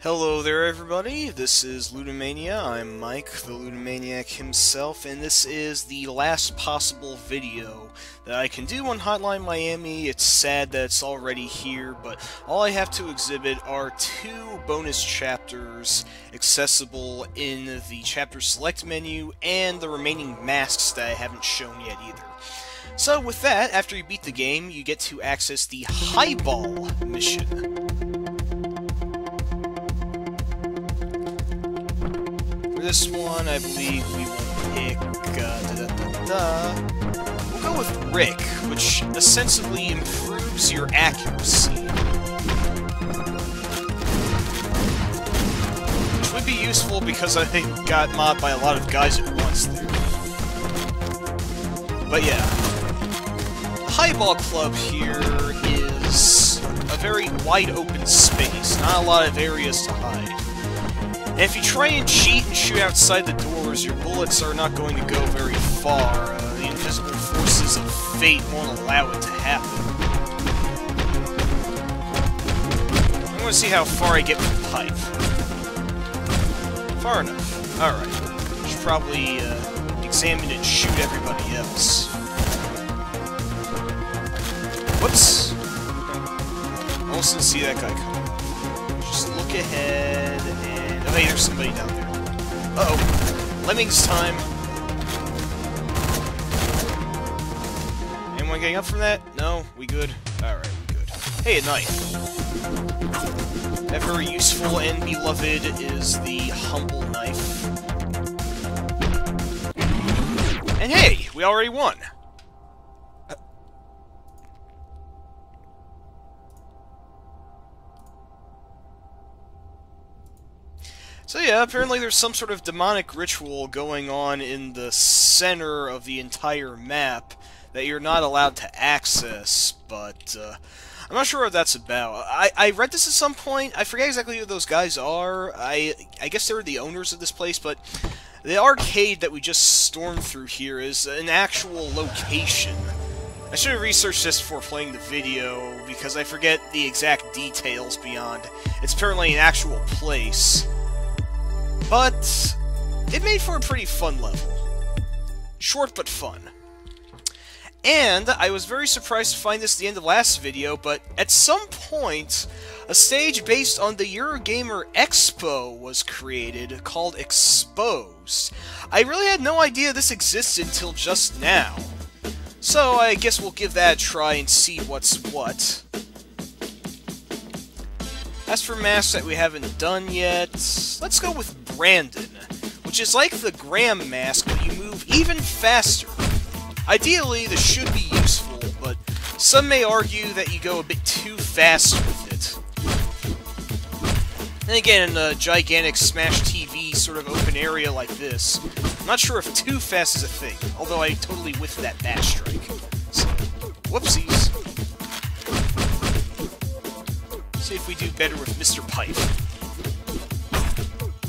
Hello there everybody, this is Ludumania. I'm Mike, the Ludumaniac himself, and this is the last possible video that I can do on Hotline Miami. It's sad that it's already here, but all I have to exhibit are 2 bonus chapters accessible in the chapter select menu and the remaining masks that I haven't shown yet either. So with that, after you beat the game, you get to access the Highball mission. For this one, I believe we will pick, we'll go with Rick, which ostensibly improves your accuracy. Which would be useful because I got mobbed by a lot of guys at once there. But yeah, Highball Club here is a very wide open space, not a lot of areas to hide. And if you try and cheat and shoot outside the doors, your bullets are not going to go very far. The invisible forces of fate won't allow it to happen. I'm going to see how far I get with the pipe. Far enough. Alright. Should probably examine and shoot everybody else. Whoops! Almost didn't see that guy coming. Just look ahead and... Oh, hey, there's somebody down there. Uh-oh. Lemmings time. Anyone getting up from that? No? We good? Alright, we good. Hey, a knife. Ever useful and beloved is the humble knife. And hey, we already won! So yeah, apparently there's some sort of demonic ritual going on in the center of the entire map that you're not allowed to access, but I'm not sure what that's about. I read this at some point. I forget exactly who those guys are. I guess they were the owners of this place, but the arcade that we just stormed through here is an actual location. I should have researched this before playing the video, because I forget the exact details beyond. It's apparently an actual place. But it made for a pretty fun level. Short but fun. And I was very surprised to find this at the end of last video, but at some point, a stage based on the Eurogamer Expo was created called Exposed. I really had no idea this existed until just now. So I guess we'll give that a try and see what's what. As for masks that we haven't done yet, let's go with Brandon, which is like the Graham mask, but you move even faster. Ideally, this should be useful, but some may argue that you go a bit too fast with it. And again, in a gigantic Smash TV sort of open area like this, I'm not sure if too fast is a thing, although I totally whiffed that dash strike. So, whoopsies. See if we do better with Mr. Pipe.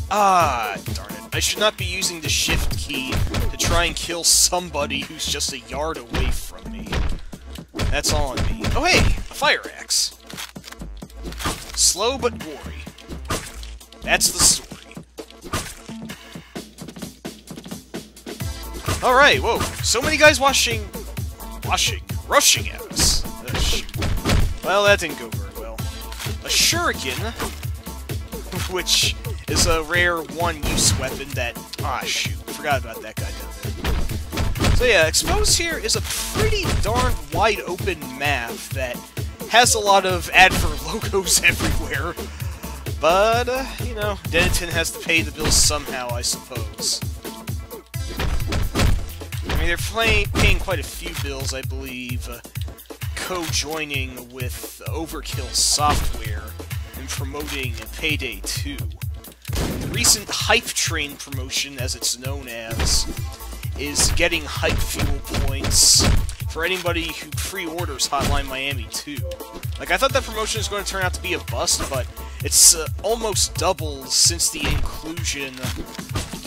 Ah, darn it. I should not be using the shift key to try and kill somebody who's just a yard away from me. That's all on me. Oh hey, a fire axe. Slow but gory. That's the story. Alright, whoa. So many guys rushing at us. Oh, shoot. Well, that didn't go very well. A shuriken, which is a rare one-use weapon that... Ah, shoot. Forgot about that guy down there. So yeah, Exposed here is a pretty darn wide-open map that has a lot of advert logos everywhere. But, you know, Denton has to pay the bills somehow, I suppose. I mean, they're paying quite a few bills, I believe, co-joining with Overkill Software and promoting Payday 2. The recent Hype Train promotion, as it's known as, is getting hype fuel points for anybody who pre-orders Hotline Miami 2. Like, I thought that promotion was going to turn out to be a bust, but it's almost doubled since the inclusion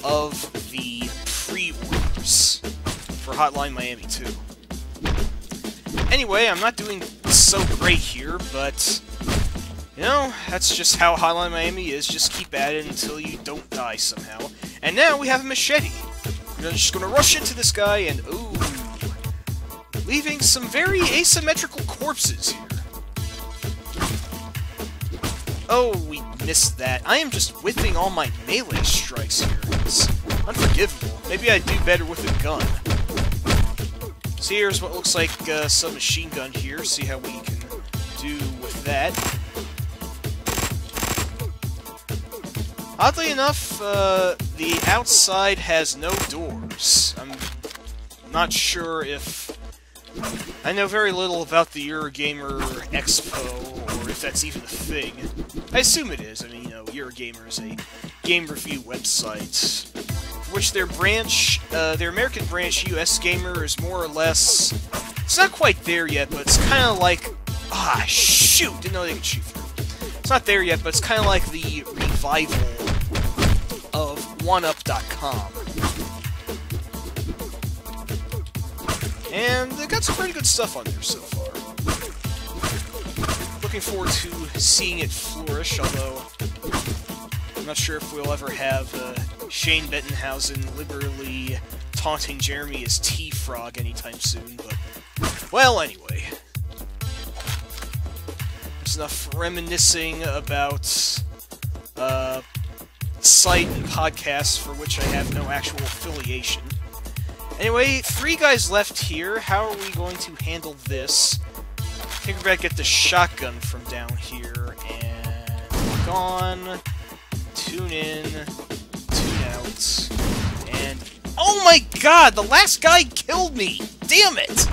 of the pre-orders for Hotline Miami 2. Anyway, I'm not doing so great here, but You know, that's just how Hotline Miami is. Just keep at it until you don't die somehow. And now we have a machete. We're just gonna rush into this guy and, ooh, leaving some very asymmetrical corpses here. Oh, we missed that. I am just whipping all my melee strikes here. It's unforgivable. Maybe I'd do better with a gun. So here's what looks like some machine gun here. See how we can do with that. Oddly enough, the outside has no doors. I'm not sure if... I know very little about the Eurogamer Expo, or if that's even a thing. I assume it is. I mean, you know, Eurogamer is a game review website, which their branch, their American branch, US Gamer, is more or less... It's not quite there yet, but it's kind of like... Ah, shoot! Didn't know they could shoot through. It's not there yet, but it's kind of like the revival of OneUp.com. And they got some pretty good stuff on there so far. Looking forward to seeing it flourish, although I'm not sure if we'll ever have Shane Bettenhausen liberally taunting Jeremy as T-Frog anytime soon, but... Well, anyway. There's enough reminiscing about site and podcasts for which I have no actual affiliation. Anyway, 3 guys left here. How are we going to handle this? I think we're going to get the shotgun from down here, and lock on, tune in, tune out, and... Oh my god! The last guy killed me! Damn it!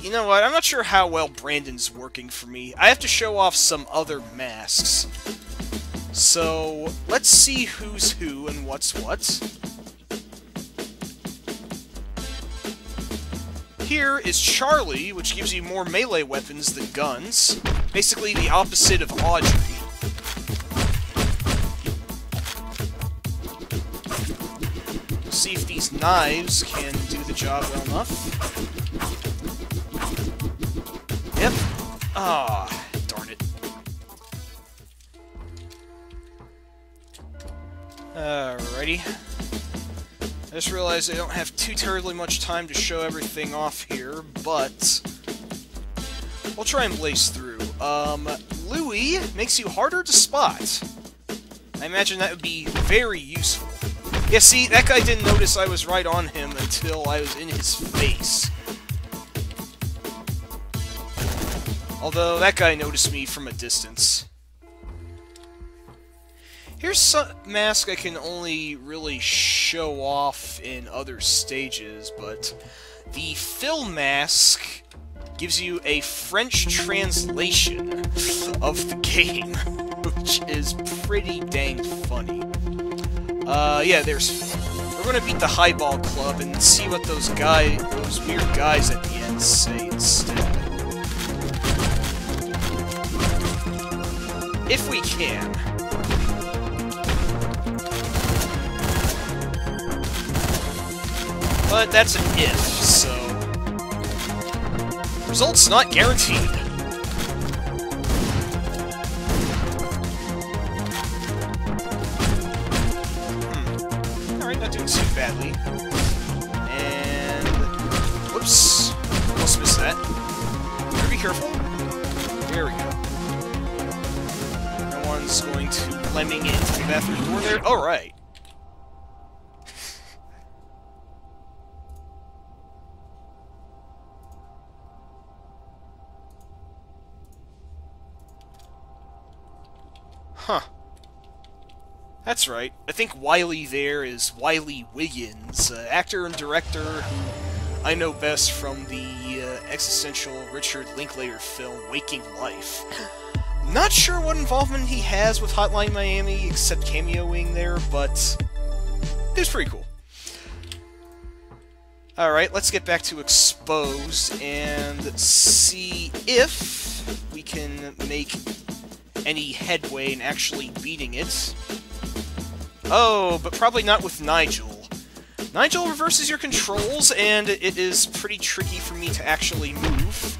You know what? I'm not sure how well Brandon's working for me. I have to show off some other masks. So, let's see who's who and what's what. Here is Charlie, which gives you more melee weapons than guns. Basically the opposite of Audrey. See if these knives can do the job well enough. Yep. Ah, darn it. Alrighty. I just realized I don't have too terribly much time to show everything off here, but we'll try and blaze through. Louis makes you harder to spot. I imagine that would be very useful. Yeah, see, that guy didn't notice I was right on him until I was in his face. Although, that guy noticed me from a distance. Here's some mask I can only really show off in other stages, but the Phil mask gives you a French translation of the game, which is pretty dang funny. Yeah, we're gonna beat the Highball Club and see what those weird guys at the end say instead. If we can. But that's an if, so... Results not guaranteed. Alright, not doing too badly. And... Whoops. Almost missed that. Better be careful. There we go. No one's going to lemming into the bathroom door there. Alright. Huh. That's right. I think Wiley there is Wiley Wiggins, actor and director who I know best from the existential Richard Linklater film Waking Life. Not sure what involvement he has with Hotline Miami, except cameoing there, but it was pretty cool. Alright, let's get back to Exposed and see if we can make any headway in actually beating it. Oh, but probably not with Nigel. Nigel reverses your controls, and it is pretty tricky for me to actually move.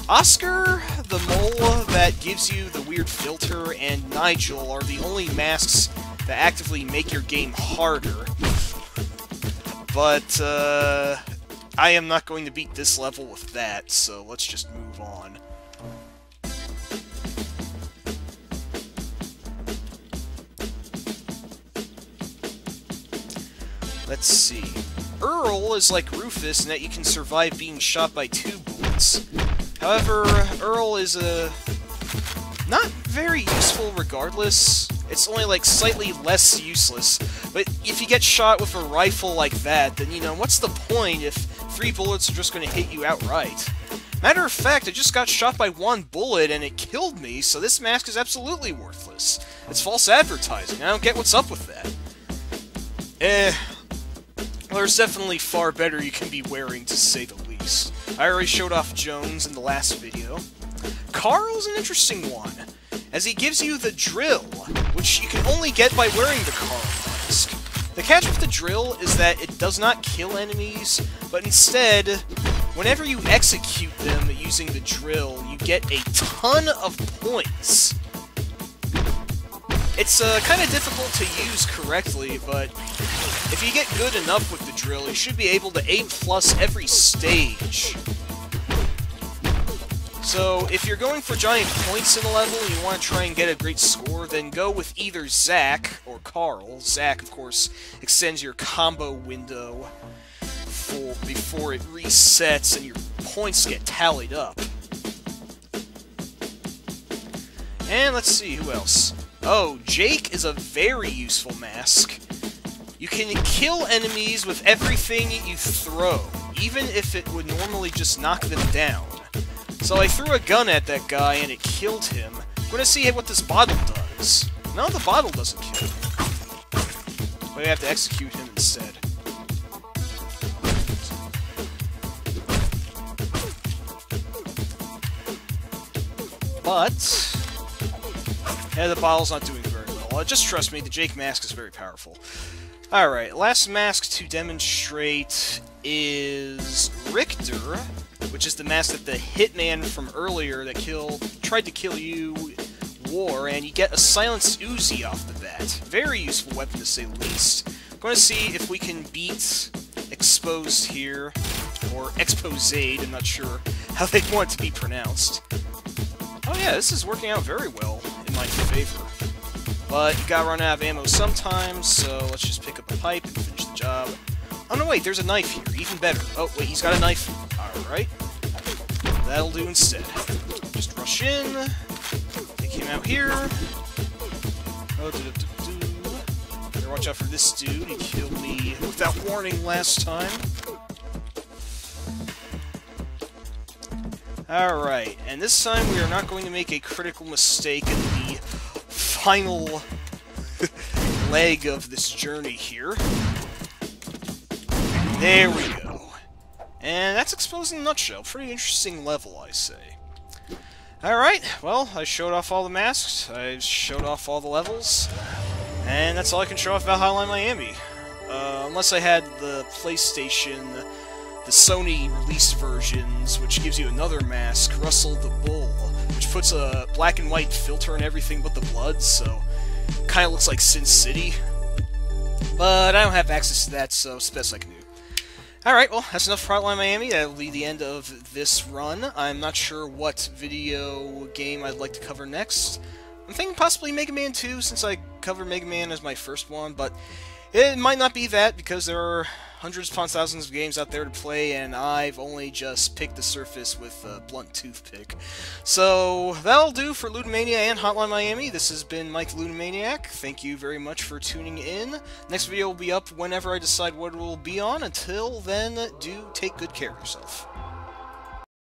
Oscar, the mole that gives you the weird filter and Nigel are the only masks that actively make your game harder. But, I am not going to beat this level with that, so let's just move on. Let's see. Earl is like Rufus in that you can survive being shot by 2 bullets. However, Earl is not very useful regardless. It's only like slightly less useless. But if you get shot with a rifle like that, then you know, what's the point if 3 bullets are just going to hit you outright? Matter of fact, I just got shot by 1 bullet and it killed me, so this mask is absolutely worthless. It's false advertising. I don't get what's up with that. Well, there's definitely far better you can be wearing, to say the least. I already showed off Jones in the last video. Carl's an interesting one, as he gives you the drill, which you can only get by wearing the Carl mask. The catch with the drill is that it does not kill enemies, but instead, whenever you execute them using the drill, you get a ton of points. It's kind of difficult to use correctly, but if you get good enough with the drill, you should be able to A+ every stage. So, if you're going for giant points in a level and you want to try and get a great score, then go with either Zack or Carl. Zack, of course, extends your combo window before it resets and your points get tallied up. And let's see, who else? Oh, Jake is a very useful mask. You can kill enemies with everything you throw, even if it would normally just knock them down. So I threw a gun at that guy and it killed him. I'm gonna see what this bottle does. No, the bottle doesn't kill him. But I have to execute him instead. But yeah, the bottle's not doing very well. Just trust me, the Jake mask is very powerful. Alright, last mask to demonstrate is Richter, which is the mask that the hitman from earlier that tried to kill you wore, and you get a silenced Uzi off the bat. Very useful weapon to say the least. I'm going to see if we can beat Exposed here, or Exposed, I'm not sure how they want it to be pronounced. Oh yeah, this is working out very well in my favor. But you gotta run out of ammo sometimes, so let's just pick up a pipe and finish the job. Oh no, wait, there's a knife here, even better. Oh, wait, he's got a knife. Alright. That'll do instead. Just rush in, take him out here. Oh, better watch out for this dude, he killed me without warning last time. Alright, and this time we are not going to make a critical mistake in the final leg of this journey here. There we go. And that's Exposed in a nutshell. Pretty interesting level, I say. Alright, well, I showed off all the masks, I showed off all the levels, and that's all I can show off about Hotline Miami. Unless I had the PlayStation, the Sony released versions, which gives you another mask, Russell the Bull, which puts a black and white filter in everything but the blood, so kind of looks like Sin City. But I don't have access to that, so it's the best I can do. Alright, well, that's enough for Hotline Miami. That will be the end of this run. I'm not sure what video game I'd like to cover next. I'm thinking possibly Mega Man 2, since I covered Mega Man as my first one, but it might not be that, because there are hundreds upon thousands of games out there to play, and I've only just picked the surface with a blunt toothpick. So, that'll do for Ludumania and Hotline Miami. This has been Mike the Ludumaniac. Thank you very much for tuning in. Next video will be up whenever I decide what it will be on. Until then, do take good care of yourself.